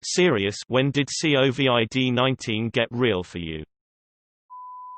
Serious, when did COVID-19 get real for you?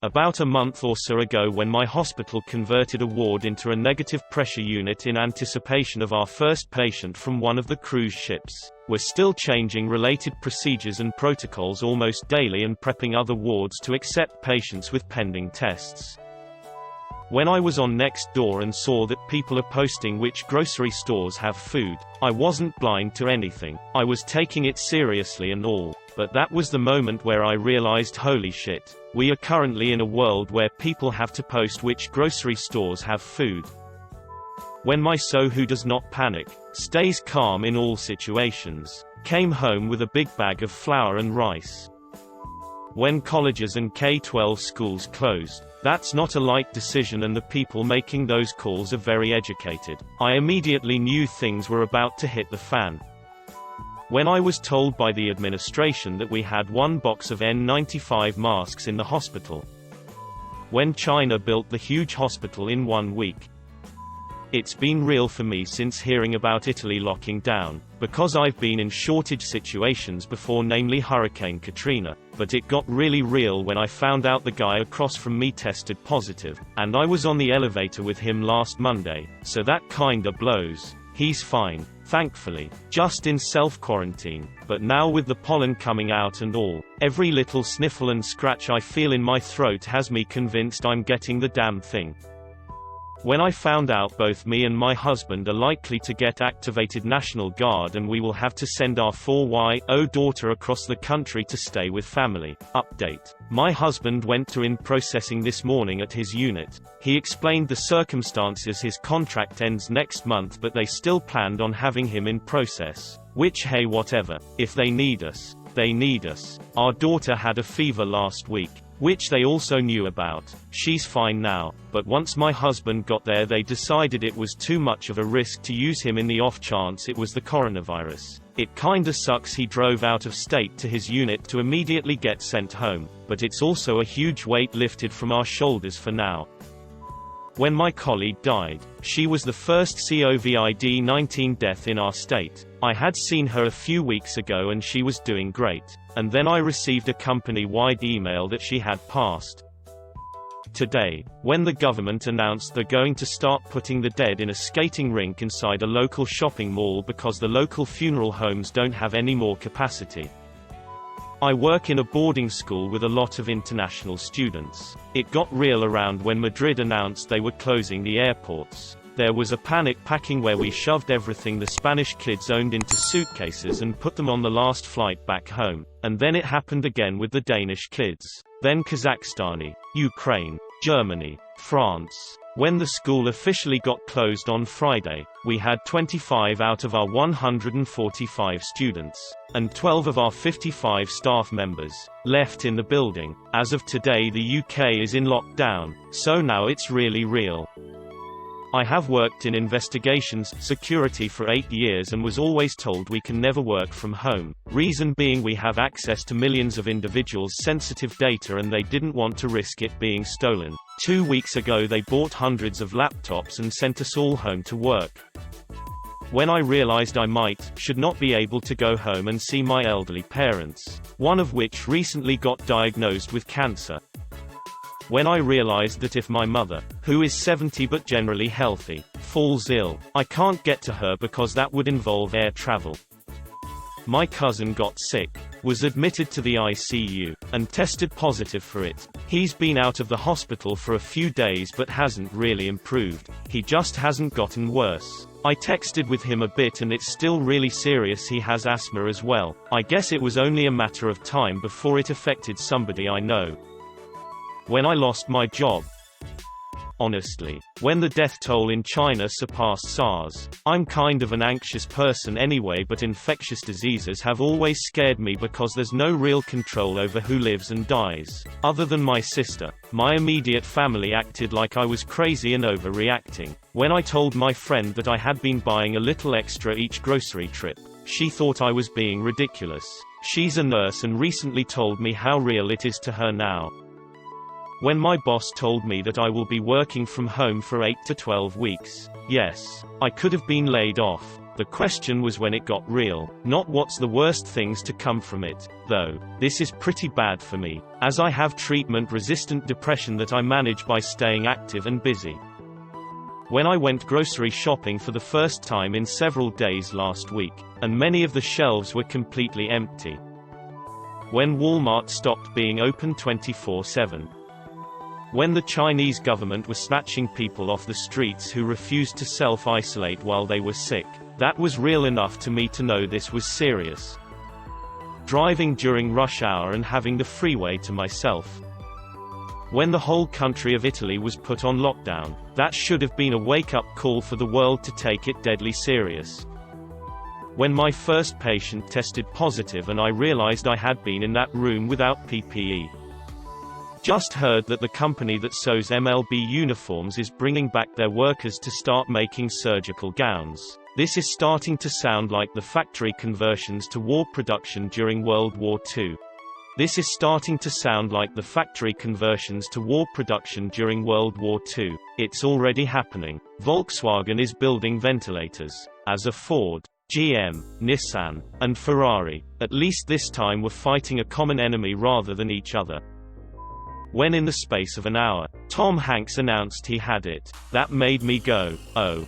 About a month or so ago, when my hospital converted a ward into a negative pressure unit in anticipation of our first patient from one of the cruise ships. We're still changing related procedures and protocols almost daily and prepping other wards to accept patients with pending tests. When I was on Nextdoor and saw that people are posting which grocery stores have food, I wasn't blind to anything. I was taking it seriously and all. But that was the moment where I realized, holy shit, we are currently in a world where people have to post which grocery stores have food. When my who does not panic, stays calm in all situations, came home with a big bag of flour and rice. When colleges and K-12 schools closed, that's not a light decision, and the people making those calls are very educated. I immediately knew things were about to hit the fan. When I was told by the administration that we had one box of N95 masks in the hospital. When China built the huge hospital in 1 week. It's been real for me since hearing about Italy locking down, because I've been in shortage situations before, namely Hurricane Katrina, but it got really real when I found out the guy across from me tested positive, and I was on the elevator with him last Monday, so that kinda blows. He's fine, thankfully, just in self-quarantine, but now with the pollen coming out and all, every little sniffle and scratch I feel in my throat has me convinced I'm getting the damn thing. When I found out both me and my husband are likely to get activated National Guard and we will have to send our 4-year-old daughter across the country to stay with family. Update. My husband went to in processing this morning at his unit. He explained the circumstances. His contract ends next month, but they still planned on having him in process. Which, hey, whatever. If they need us, they need us. Our daughter had a fever last week, which they also knew about. She's fine now, but once my husband got there, they decided it was too much of a risk to use him in the off chance it was the coronavirus. It kinda sucks he drove out of state to his unit to immediately get sent home, but it's also a huge weight lifted from our shoulders for now. When my colleague died, she was the first COVID-19 death in our state. I had seen her a few weeks ago and she was doing great. And then I received a company-wide email that she had passed. Today, when the government announced they're going to start putting the dead in a skating rink inside a local shopping mall because the local funeral homes don't have any more capacity. I work in a boarding school with a lot of international students. It got real around when Madrid announced they were closing the airports. There was a panic packing where we shoved everything the Spanish kids owned into suitcases and put them on the last flight back home. And then it happened again with the Danish kids. Then Kazakhstani, Ukraine, Germany, France. When the school officially got closed on Friday, we had 25 out of our 145 students, and 12 of our 55 staff members, left in the building. As of today, the UK is in lockdown, so now it's really real. I have worked in investigations security for 8 years and was always told we can never work from home. Reason being, we have access to millions of individuals' sensitive data and they didn't want to risk it being stolen. 2 weeks ago they bought hundreds of laptops and sent us all home to work. When I realized I should not be able to go home and see my elderly parents, one of which recently got diagnosed with cancer. When I realized that if my mother, who is 70 but generally healthy, falls ill, I can't get to her because that would involve air travel. My cousin got sick, was admitted to the ICU, and tested positive for it. He's been out of the hospital for a few days but hasn't really improved. He just hasn't gotten worse. I texted with him a bit and it's still really serious. He has asthma as well. I guess it was only a matter of time before it affected somebody I know. When I lost my job. Honestly, when the death toll in China surpassed SARS, I'm kind of an anxious person anyway, but infectious diseases have always scared me because there's no real control over who lives and dies. Other than my sister, my immediate family acted like I was crazy and overreacting. When I told my friend that I had been buying a little extra each grocery trip, she thought I was being ridiculous. She's a nurse and recently told me how real it is to her now. When my boss told me that I will be working from home for 8 to 12 weeks, yes, I could have been laid off. The question was when it got real, not what's the worst things to come from it, though. This is pretty bad for me, as I have treatment-resistant depression that I manage by staying active and busy. When I went grocery shopping for the first time in several days last week, and many of the shelves were completely empty. When Walmart stopped being open 24/7. When the Chinese government was snatching people off the streets who refused to self-isolate while they were sick. That was real enough to me to know this was serious. Driving during rush hour and having the freeway to myself. When the whole country of Italy was put on lockdown, that should have been a wake-up call for the world to take it deadly serious. When my first patient tested positive and I realized I had been in that room without PPE. Just heard that the company that sews MLB uniforms is bringing back their workers to start making surgical gowns. This is starting to sound like the factory conversions to war production during World War II. This is starting to sound like the factory conversions to war production during World War II. It's already happening. Volkswagen is building ventilators. As a Ford, GM, Nissan, and Ferrari, at least this time were fighting a common enemy rather than each other. When in the space of an hour, Tom Hanks announced he had it, that made me go, oh.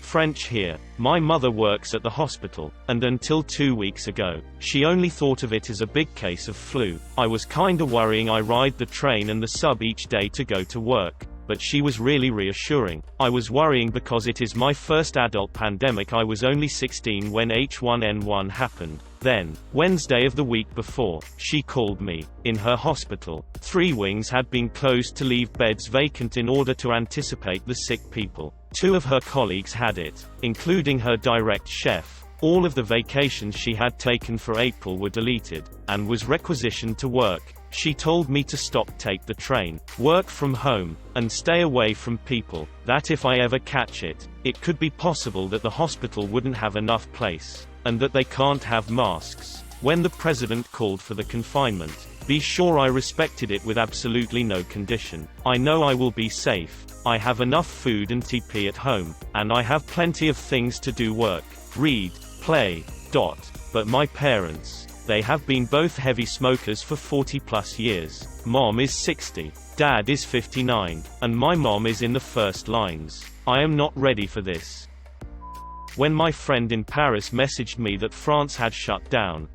French here. My mother works at the hospital, and until 2 weeks ago, she only thought of it as a big case of flu. I was kinda worrying. I ride the train and the sub each day to go to work, but she was really reassuring. I was worrying because it is my first adult pandemic. I was only 16 when H1N1 happened. Then, Wednesday of the week before, she called me. In her hospital, 3 wings had been closed to leave beds vacant in order to anticipate the sick people. 2 of her colleagues had it, including her direct chef. All of the vacations she had taken for April were deleted, and was requisitioned to work. She told me to take the train, work from home, and stay away from people, that if I ever catch it, it could be possible that the hospital wouldn't have enough place, and that they can't have masks. When the president called for the confinement, be sure I respected it with absolutely no condition. I know I will be safe. I have enough food and TP at home, and I have plenty of things to do: work, read, play. But my parents, they have been both heavy smokers for 40+ years. Mom is 60, Dad is 59, and my mom is in the first lines. I am not ready for this. When my friend in Paris messaged me that France had shut down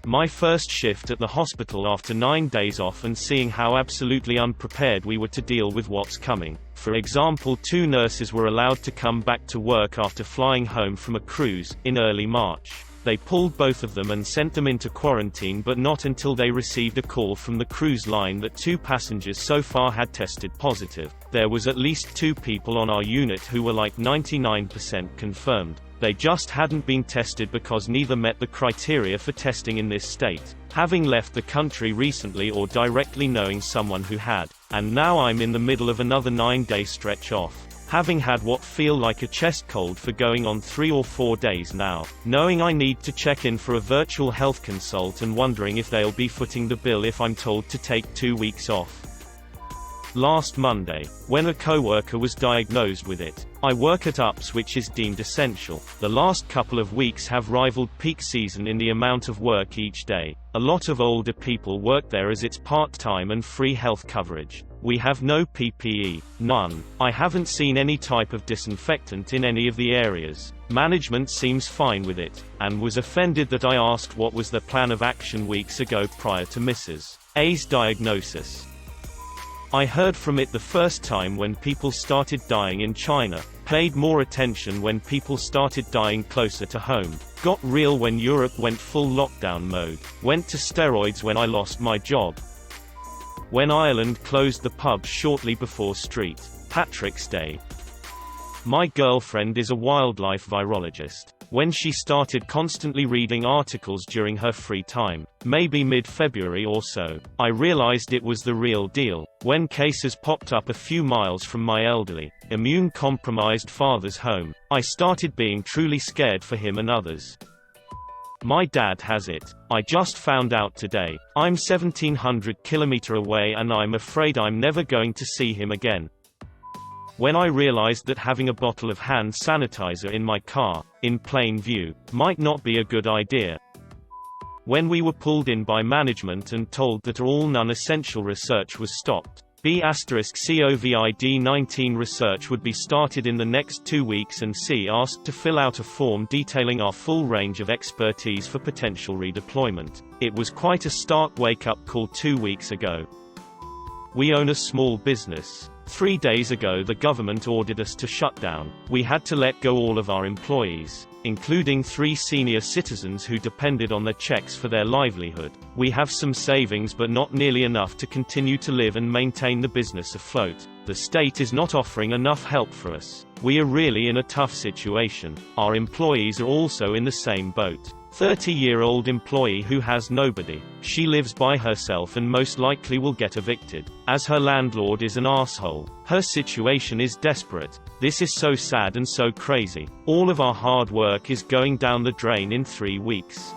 my first shift at the hospital after 9 days off, and seeing how absolutely unprepared we were to deal with what's coming. For example, 2 nurses were allowed to come back to work after flying home from a cruise in early March. They pulled both of them and sent them into quarantine, but not until they received a call from the cruise line that 2 passengers so far had tested positive. There was at least 2 people on our unit who were like 99% confirmed. They just hadn't been tested because neither met the criteria for testing in this state, having left the country recently or directly knowing someone who had. And now I'm in the middle of another 9-day stretch off, having had what feel like a chest cold for going on 3 or 4 days now, knowing I need to check in for a virtual health consult and wondering if they'll be footing the bill if I'm told to take 2 weeks off. Last Monday, when a coworker was diagnosed with it. I work at UPS, which is deemed essential. The last couple of weeks have rivaled peak season in the amount of work each day. A lot of older people work there as it's part-time and free health coverage. We have no PPE, none. I haven't seen any type of disinfectant in any of the areas. Management seems fine with it, and was offended that I asked what was the plan of action weeks ago prior to Mrs. A's diagnosis. I heard from it the first time when people started dying in China, paid more attention when people started dying closer to home, got real when Europe went full lockdown mode, went to steroids when I lost my job. When Ireland closed the pubs shortly before St. Patrick's Day. My girlfriend is a wildlife virologist. When she started constantly reading articles during her free time, maybe mid-February or so, I realized it was the real deal. When cases popped up a few miles from my elderly, immune-compromised father's home, I started being truly scared for him and others. My dad has it. I just found out today. I'm 1,700 kilometers away and I'm afraid I'm never going to see him again. When I realized that having a bottle of hand sanitizer in my car, in plain view, might not be a good idea. When we were pulled in by management and told that all non-essential research was stopped. COVID-19 research would be started in the next 2 weeks, and C asked to fill out a form detailing our full range of expertise for potential redeployment. It was quite a stark wake-up call 2 weeks ago. We own a small business. 3 days ago the government ordered us to shut down. We had to let go all of our employees, including 3 senior citizens who depended on their checks for their livelihood. We have some savings but not nearly enough to continue to live and maintain the business afloat. The state is not offering enough help for us. We are really in a tough situation. Our employees are also in the same boat. 30-year-old employee who has nobody. She lives by herself and most likely will get evicted, as her landlord is an asshole. Her situation is desperate. This is so sad and so crazy. All of our hard work is going down the drain in 3 weeks.